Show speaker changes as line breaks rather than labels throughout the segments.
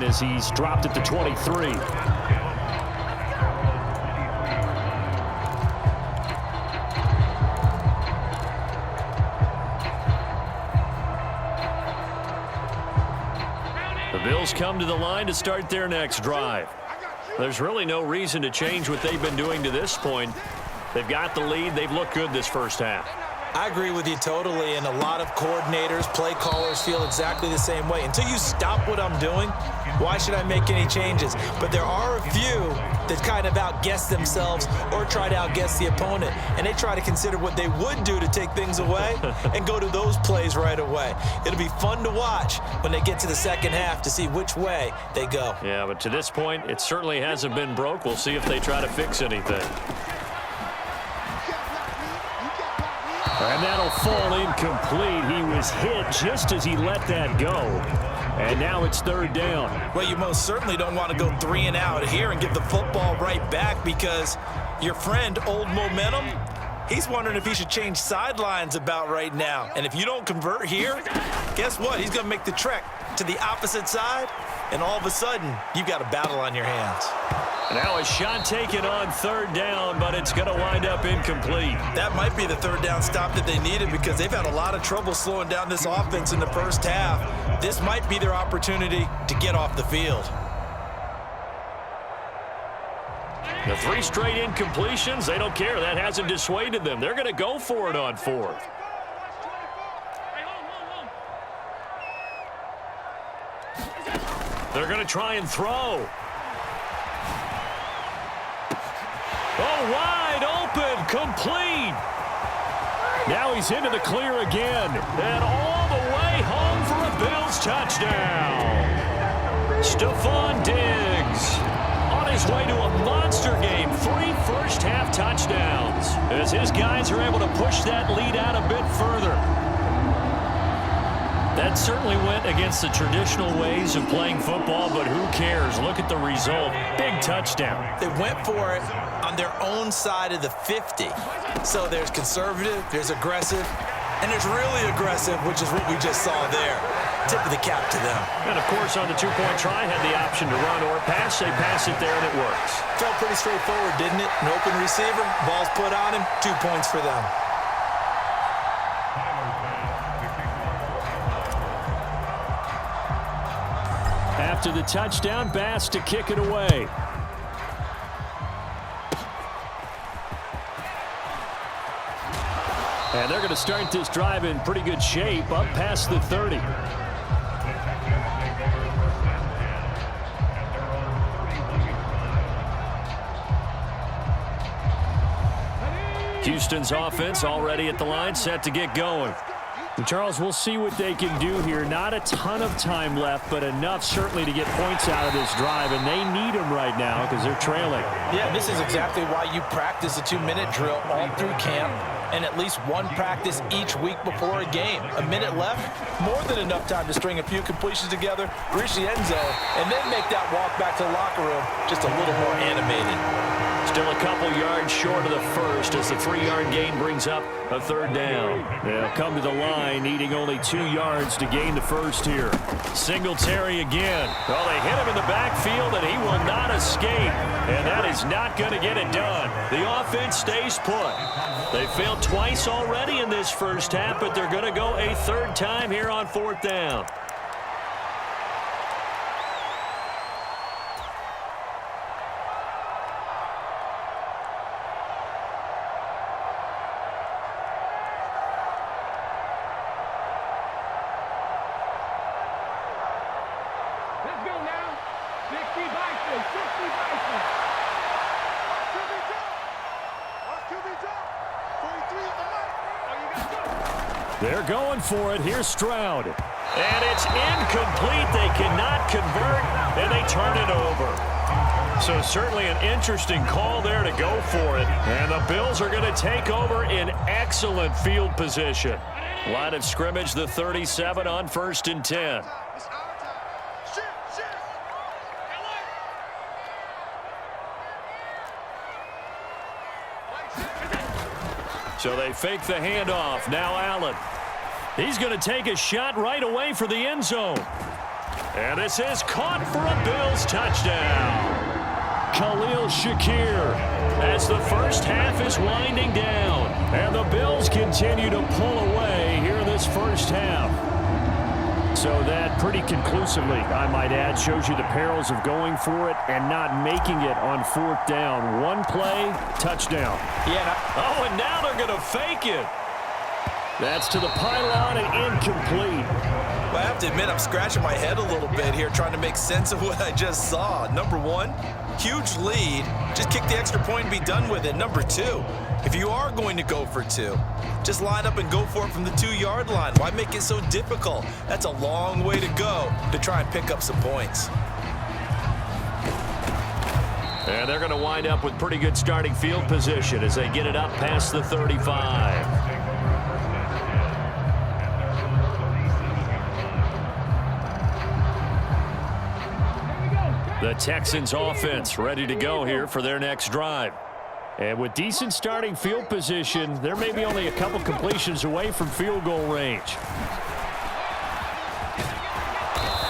line as he's dropped at the 23. The Bills come to the line to start their next drive. There's really no reason to change what they've been doing to this point. They've got the lead. They've looked good this first half.
I agree with you totally, and a lot of coordinators, play callers feel exactly the same way. Until you stop what I'm doing, why should I make any changes? But there are a few that kind of outguess themselves or try to outguess the opponent, and they try to consider what they would do to take things away and go to those plays right away. It'll be fun to watch when they get to the second half to see which way they go.
Yeah, but to this point, it certainly hasn't been broke. We'll see if they try to fix anything. And that'll fall incomplete. He was hit just as he let that go. And now it's third down.
Well, you most certainly don't want to go 3 and out here and give the football right back, because your friend, Old Momentum, he's wondering if he should change sidelines about right now. And if you don't convert here, guess what? He's going to make the trek to the opposite side, and all of a sudden, you've got a battle on your hands.
Now a shot taken on third down, but it's going to wind up incomplete.
That might be the third down stop that they needed, because they've had a lot of trouble slowing down this offense in the first half. This might be their opportunity to get off the field.
The 3 straight incompletions, they don't care. That hasn't dissuaded them. They're going to go for it on fourth. They're going to try and throw. Oh, wide open, complete. Now he's into the clear again, and all the way home for a Bills touchdown. Stephon Diggs on his way to a monster game, 3 first-half touchdowns, as his guys are able to push that lead out a bit further. That certainly went against the traditional ways of playing football, but who cares? Look at the result. Big touchdown.
They went for it on their own side of the 50. So there's conservative, there's aggressive, and there's really aggressive, which is what we just saw there. Tip of the cap to them.
And, of course, on the 2-point try, had the option to run or pass. They pass it there, and it works.
Felt pretty straightforward, didn't it? An open receiver, ball's put on him, 2 points for them.
After the touchdown, Bass to kick it away. And they're going to start this drive in pretty good shape, up past the 30. Houston's offense already at the line, set to get going. And Charles, we'll see what they can do here. Not a ton of time left, but enough certainly to get points out of this drive, and they need them right now because they're trailing.
Yeah, this is exactly why you practice a 2-minute drill all through camp, and at least one practice each week before a game. A minute left, more than enough time to string a few completions together, reach the end zone, and then make that walk back to the locker room just a little more animated.
Still a couple yards short of the first as the 3-yard gain brings up a third down. They'll come to the line needing only 2 yards to gain the first here. Singletary again. Well, they hit him in the backfield, and he will not escape. And that is not going to get it done. The offense stays put. They failed twice already in this first half, but they're going to go a third time here on 4th down. They're going for it. Here's Stroud. And it's incomplete. They cannot convert, and they turn it over. So certainly an interesting call there to go for it. And the Bills are going to take over in excellent field position. Line of scrimmage, the 37 on 1st and 10. So they fake the handoff. Now Allen. He's going to take a shot right away for the end zone. And this is caught for a Bills touchdown. Khalil Shakir as the first half is winding down. And the Bills continue to pull away here in this first half. So that pretty conclusively, I might add, shows you the perils of going for it and not making it on fourth down. One play, touchdown.
Yeah.
Oh, and now they're going to fake it. That's to the pylon and incomplete.
Well, I have to admit, I'm scratching my head a little bit here trying to make sense of what I just saw. Number one, huge lead. Just kick the extra point and be done with it. Number two, if you are going to go for two, just line up and go for it from the 2-yard line. Why make it so difficult? That's a long way to go to try and pick up some points.
And they're going to wind up with pretty good starting field position as they get it up past the 35. The Texans offense ready to go here for their next drive. And with decent starting field position, there may be only a couple completions away from field goal range.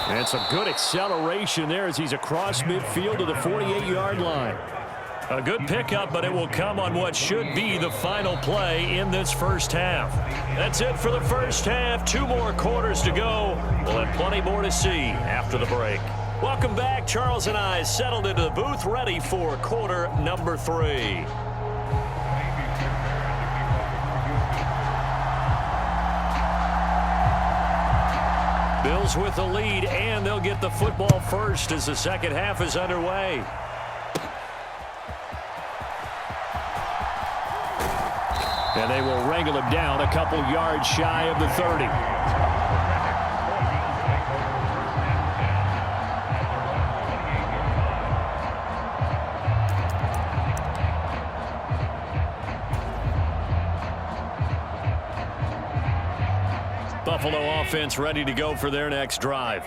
And some good acceleration there as he's across midfield to the 48-yard line. A good pickup, but it will come on what should be the final play in this first half. That's it for the first half. 2 more quarters to go. We'll have plenty more to see after the break. Welcome back. Charles and I settled into the booth, ready for quarter number 3. Bills with the lead, and they'll get the football first as the second half is underway. And they will wrangle him down a couple yards shy of the 30. Buffalo offense ready to go for their next drive.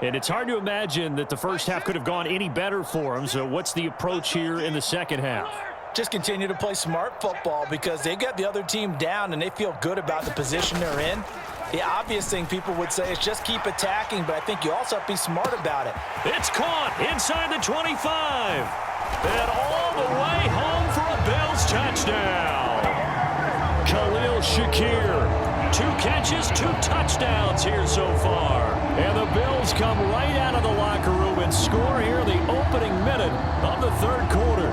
And it's hard to imagine that the first half could have gone any better for them. So what's the approach here in the second half?
Just continue to play smart football because they got the other team down and they feel good about the position they're in. The obvious thing people would say is just keep attacking, but I think you also have to be smart about it.
It's caught inside the 25. And all the way home for a Bills touchdown. Khalil Shakir. 2 catches, 2 touchdowns here so far. And the Bills come right out of the locker room and score here in the opening minute of the third quarter.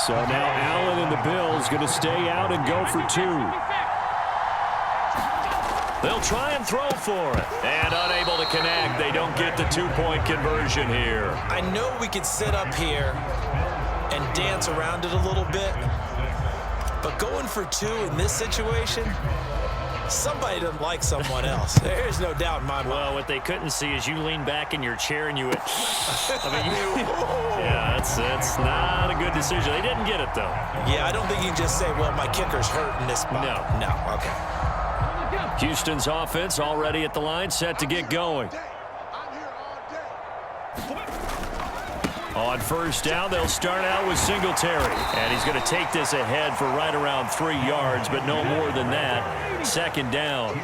So now Allen and the Bills going to stay out and go for 2. They'll try and throw for it. And unable to connect. They don't get the 2-point conversion here.
I know we could sit up here and dance around it a little bit, but going for 2 in this situation, somebody doesn't like someone else. There's no doubt in my mind.
Well, what they couldn't see is you lean back in your chair and you went, yeah, that's not a good decision. They didn't get it, though.
Yeah, I don't think you can just say, well, my kicker's hurt in this spot. No, okay.
Houston's offense already at the line, set to get going. On first down, they'll start out with Singletary. And he's going to take this ahead for right around 3 yards, but no more than that. Second down.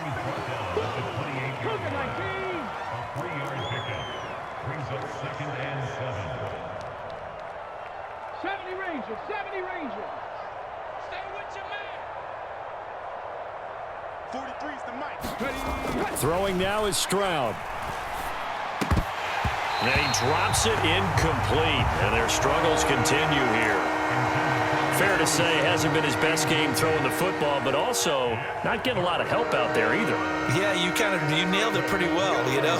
Throwing now is Stroud. And he drops it incomplete. And their struggles continue here. Fair to say, hasn't been his best game throwing the football, but also not getting a lot of help out there either.
Yeah, you nailed it pretty well, you know.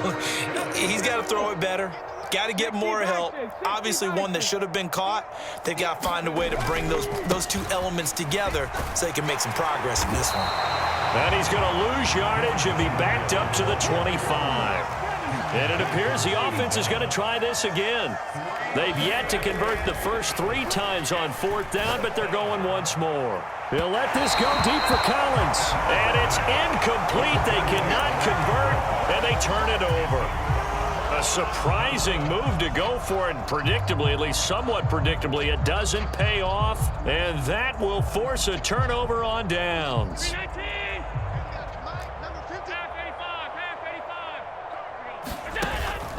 He's got to throw it better. Got to get more help. Obviously one that should have been caught. They've got to find a way to bring those 2 elements together so they can make some progress in this one.
And he's going to lose yardage and be backed up to the 25. And it appears the offense is going to try this again. They've yet to convert the first 3 times on fourth down, but they're going once more. They'll let this go deep for Collins. And it's incomplete. They cannot convert, and they turn it over. A surprising move to go for it, predictably, at least somewhat predictably. It doesn't pay off, and that will force a turnover on downs.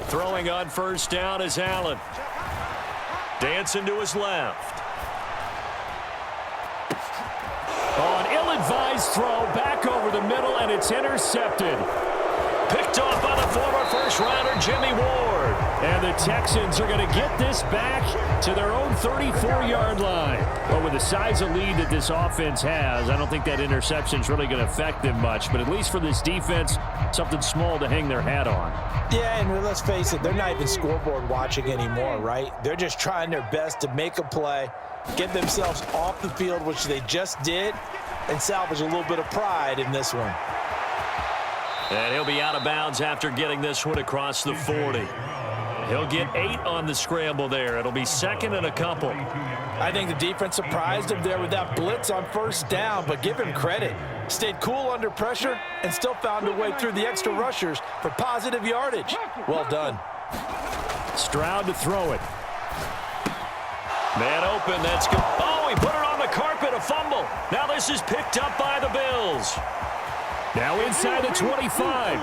Throwing on first down is Allen. Dancing to his left. On ill-advised throw, back over the middle, and it's intercepted. Picked off by the former first-rounder Jimmy Ward. And the Texans are going to get this back to their own 34-yard line. But with the size of lead that this offense has, I don't think that interception is really going to affect them much. But at least for this defense, something small to hang their hat on.
Yeah, and let's face it, they're not even scoreboard watching anymore, right? They're just trying their best to make a play, get themselves off the field, which they just did, and salvage a little bit of pride in this one.
And he'll be out of bounds after getting this one across the 40. He'll get 8 on the scramble there. It'll be second and a couple.
I think the defense surprised him there with that blitz on first down, but give him credit. Stayed cool under pressure and still found a way through the extra rushers for positive yardage. Well done.
Stroud to throw it. Man open, that's good. Oh, he put it on the carpet, a fumble. Now this is picked up by the Bills. Now inside the 25.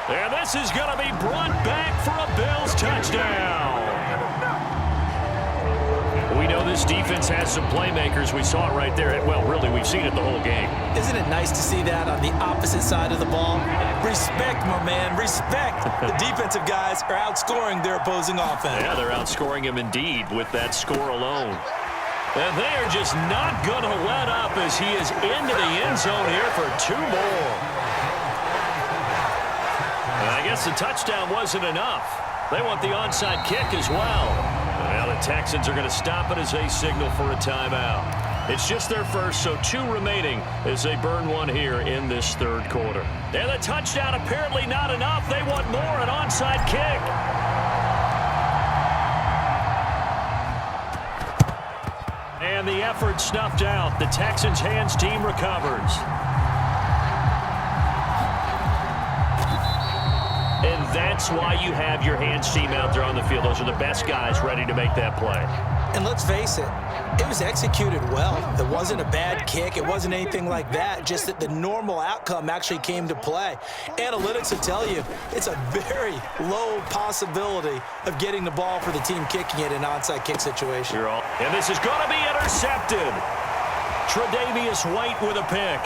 And this is going to be brought back for a Bills touchdown. We know this defense has some playmakers. We saw it right there. Well, really, we've seen it the whole game.
Isn't it nice to see that on the opposite side of the ball? Respect, my man, respect. The defensive guys are outscoring their opposing offense.
Yeah, they're outscoring him indeed with that score alone. And they are just not going to let up as he is into the end zone here for 2 more. And I guess the touchdown wasn't enough. They want the onside kick as well. Now the Texans are going to stop it as they signal for a timeout. It's just their first, so 2 remaining as they burn one here in this third quarter. And the touchdown apparently not enough. They want more, an onside kick. And the effort snuffed out. The Texans' hands team recovers. And that's why you have your hands team out there on the field. Those are the best guys ready to make that play.
And let's face it, it was executed well. It wasn't a bad kick. It wasn't anything like that. Just that the normal outcome actually came to play. Analytics will tell you it's a very low possibility of getting the ball for the team kicking it in an onside kick situation.
And this is going to be intercepted. Tre'Davious White with a pick.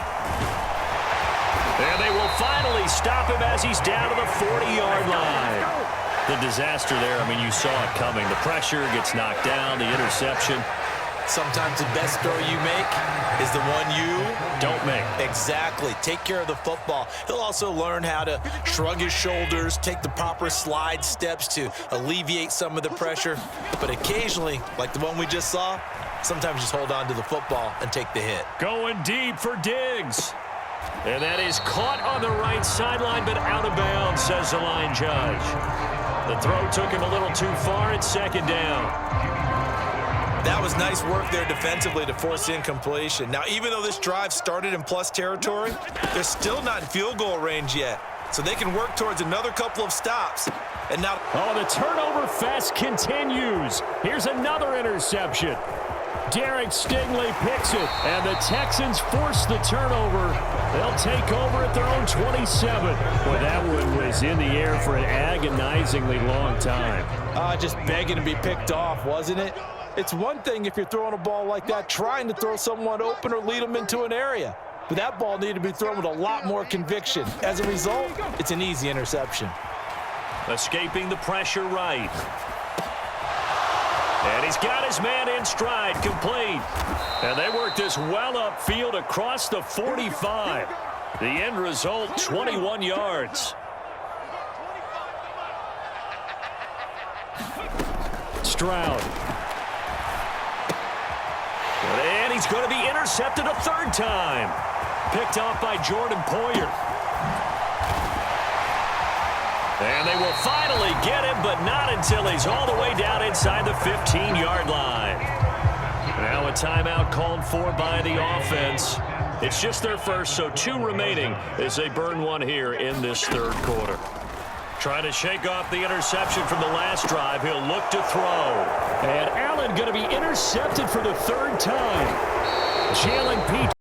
And they will finally stop him as he's down to the 40-yard line. The disaster there, I mean, you saw it coming. The pressure gets knocked down, the interception.
Sometimes the best throw you make is the one you
don't make.
Exactly. Take care of the football. He'll also learn how to shrug his shoulders, take the proper slide steps to alleviate some of the pressure. But occasionally, like the one we just saw, sometimes just hold on to the football and take the hit.
Going deep for Diggs. And that is caught on the right sideline, but out of bounds, says the line judge. The throw took him a little too far. It's second down.
That was nice work there defensively to force incompletion. Now, even though this drive started in plus territory, they're still not in field goal range yet. So they can work towards another couple of stops. And now,
the turnover fest continues. Here's another interception. Derek Stingley picks it, and the Texans force the turnover. They'll take over at their own 27. Boy, that one was in the air for an agonizingly long time.
Just begging to be picked off, wasn't it? It's one thing if you're throwing a ball like that, trying to throw someone open or lead them into an area. But that ball needed to be thrown with a lot more conviction. As a result, it's an easy interception.
Escaping the pressure right. And he's got his man in stride, complete. And they work this well upfield across the 45. The end result, 21 yards. Stroud. And he's going to be intercepted a third time. Picked off by Jordan Poyer. And they will finally get him, but not until he's all the way down inside the 15-yard line. Now a timeout called for by the offense. It's just their first, so 2 remaining as they burn one here in this third quarter. Trying to shake off the interception from the last drive. He'll look to throw. And Allen going to be intercepted for the third time. Jalen Pete.